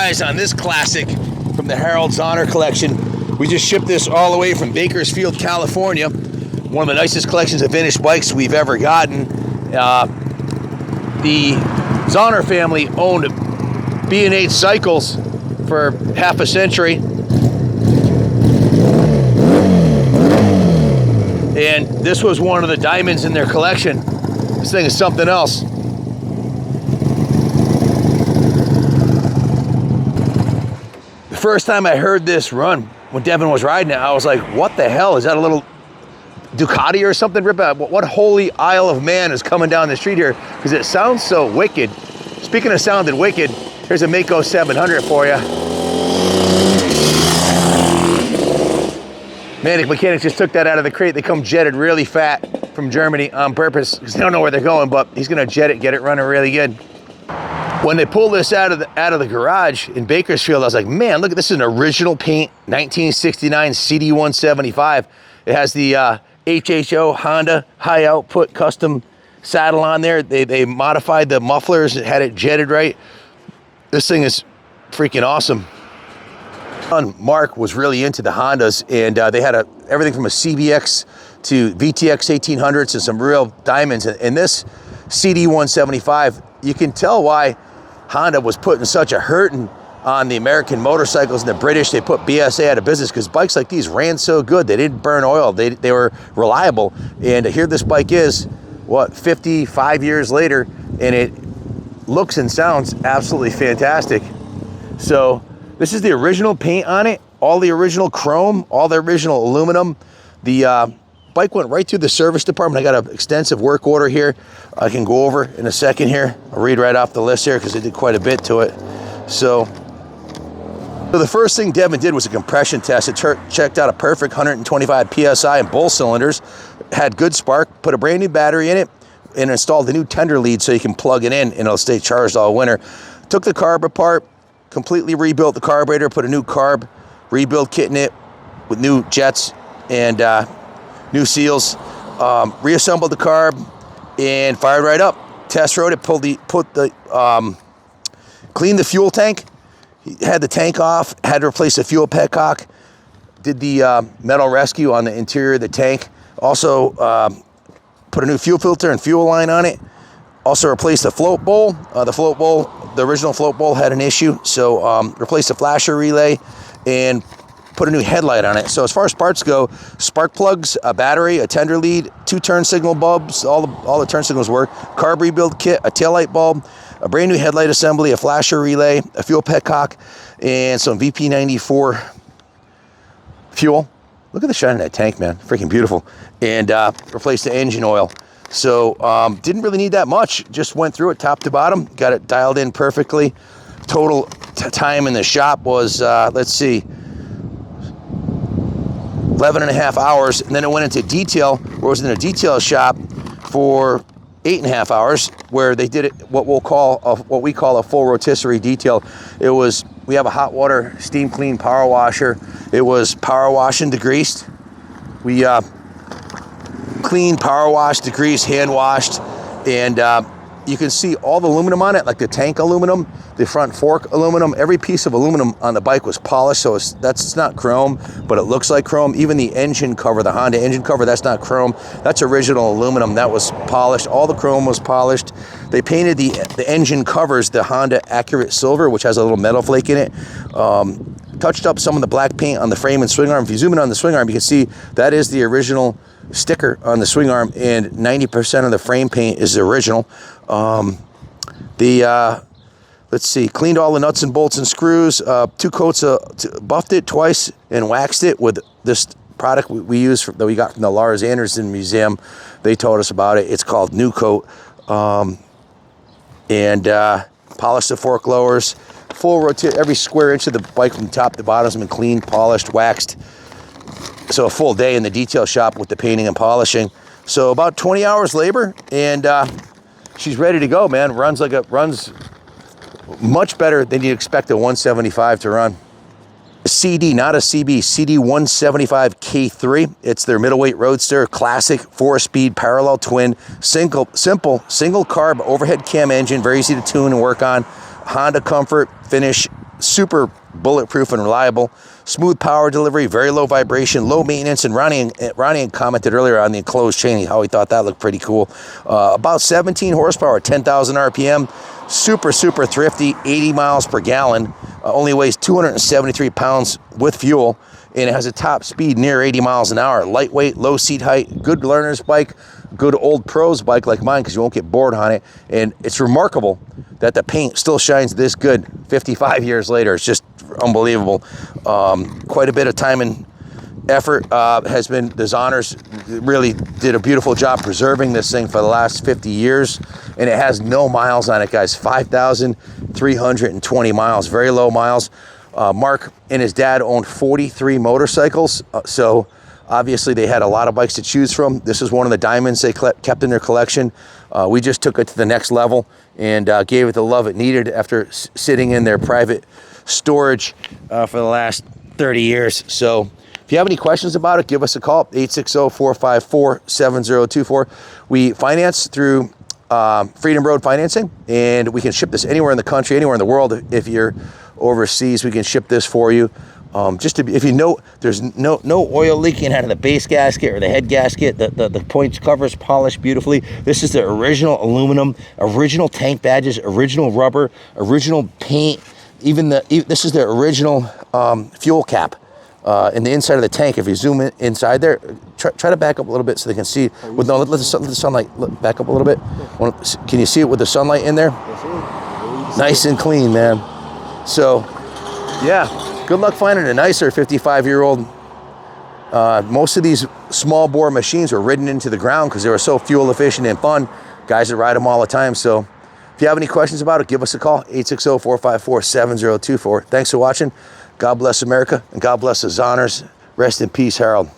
guys on this classic from the Harold's Honor collection. We just shipped this all the way from Bakersfield, California. One of the nicest collections of vintage bikes we've ever gotten. The Zahner family owned B&H Cycles for half a century. And this was one of the diamonds in their collection. This thing is something else. The first time I heard this run, when Devin was riding it, I was like, what the hell? Is that a little Ducati or something? What holy Isle of Man is coming down the street here? Because it sounds so wicked. Speaking of sounding wicked, here's a Mako 700 for you. Manic Mechanics just took that out of the crate. They come jetted really fat from Germany on purpose because they don't know where they're going, but he's gonna jet it, get it running really good. When they pulled this out of the garage in Bakersfield, I was like, man, look, this is an original paint 1969 CD175. It has the HHO Honda high output custom saddle on there. They modified the mufflers, had it jetted right. This thing is freaking awesome. Mark was really into the Hondas, and they had everything from a CBX to VTX 1800s and some real diamonds. And this CD175, you can tell why Honda was putting such a hurting on the American motorcycles and the British. They put BSA out of business because bikes like these ran so good. They didn't burn oil. They were reliable. And here this bike is, what, 55 years later, and it looks and sounds absolutely fantastic. So this is the original paint on it, all the original chrome, all the original aluminum. The bike went right through the service department. I got an extensive work order here I can go over in a second here. I'll read right off the list here because they did quite a bit to it. So the first thing Devin did was a compression test. It checked out a perfect 125 PSI in both cylinders, had good spark, put a brand new battery in it, and installed a new tender lead so you can plug it in and it'll stay charged all winter. Took the carb apart, completely rebuilt the carburetor, put a new carb rebuild kit in it with new jets and new seals, reassembled the carb and fired right up. Test rode it, cleaned the fuel tank, had the tank off, had to replace the fuel petcock, did the metal rescue on the interior of the tank, also put a new fuel filter and fuel line on it, also replaced the float bowl. The original float bowl had an issue, so replaced the flasher relay and put a new headlight on it. So as far as parts go, spark plugs, a battery, a tender lead, 2 turn signal bulbs, all the turn signals work, carb rebuild kit, a taillight bulb, a brand new headlight assembly, a flasher relay, a fuel petcock, and some VP94 fuel. Look at the shine in that tank, man. Freaking beautiful. And replaced the engine oil. So didn't really need that much. Just went through it top to bottom, got it dialed in perfectly. Total time in the shop was, let's see, 11.5 hours. And then it went into detail, where it was in a detail shop for 8.5 hours, where they did it what we call a full rotisserie detail. It was, we have a hot water steam clean power washer. It was power washed and degreased. We clean, power washed, degreased, hand washed, and you can see all the aluminum on it, like the tank aluminum, the front fork aluminum. Every piece of aluminum on the bike was polished, so it's not chrome, but it looks like chrome. Even the engine cover, the Honda engine cover, that's not chrome. That's original aluminum. That was polished. All the chrome was polished. They painted the engine covers the Honda Accurate Silver, which has a little metal flake in it. Touched up some of the black paint on the frame and swing arm. If you zoom in on the swing arm, you can see that is the original sticker on the swing arm, and 90% of the frame paint is the original. Let's see, cleaned all the nuts and bolts and screws, 2 coats, buffed it twice and waxed it with this product we use that we got from the Lars Anderson Museum. They told us about it. It's called New Coat. And polished the fork lowers. Full rotate, every square inch of the bike from top to bottom has been cleaned, polished, waxed. So a full day in the detail shop with the painting and polishing. So about 20 hours labor, and she's ready to go, man. Runs much better than you'd expect a 175 to run. A CD, not a CB, CD175 K3. It's their middleweight roadster, classic 4-speed parallel twin, simple single carb overhead cam engine, very easy to tune and work on. Honda comfort, finish, super bulletproof and reliable. Smooth power delivery, very low vibration, low maintenance, and Ronnie commented earlier on the enclosed chain how he thought that looked pretty cool. About 17 horsepower, 10,000 RPM, super thrifty, 80 miles per gallon, only weighs 273 pounds with fuel, and it has a top speed near 80 miles an hour. Lightweight, low seat height, good learner's bike, good old pro's bike like mine because you won't get bored on it. And it's remarkable that the paint still shines this good 55 years later. It's just unbelievable. Quite a bit of time and effort has been, the Zoners really did a beautiful job preserving this thing for the last 50 years. And it has no miles on it, guys. 5,320 miles, very low miles. Mark and his dad owned 43 motorcycles. So obviously they had a lot of bikes to choose from. This is one of the diamonds they kept in their collection. We just took it to the next level and gave it the love it needed after sitting in their private storage for the last 30 years. So if you have any questions about it, give us a call, 860-454-7024. We finance through Freedom Road Financing, and we can ship this anywhere in the country, anywhere in the world. If you're overseas, we can ship this for you. If you know, there's no oil leaking out of the base gasket or the head gasket. The points covers polished beautifully. This is the original aluminum, original tank badges, original rubber, original paint. This is the original fuel cap in the inside of the tank. If you zoom in inside there, try to back up a little bit so they can see. Let the sunlight back up a little bit. Can you see it with the sunlight in there? Nice and clean, man. So, yeah. Good luck finding a nicer 55-year-old. Most of these small bore machines were ridden into the ground because they were so fuel efficient and fun. Guys that ride them all the time. So if you have any questions about it, give us a call, 860-454-7024. Thanks for watching. God bless America and God bless the Zoners. Rest in peace, Harold.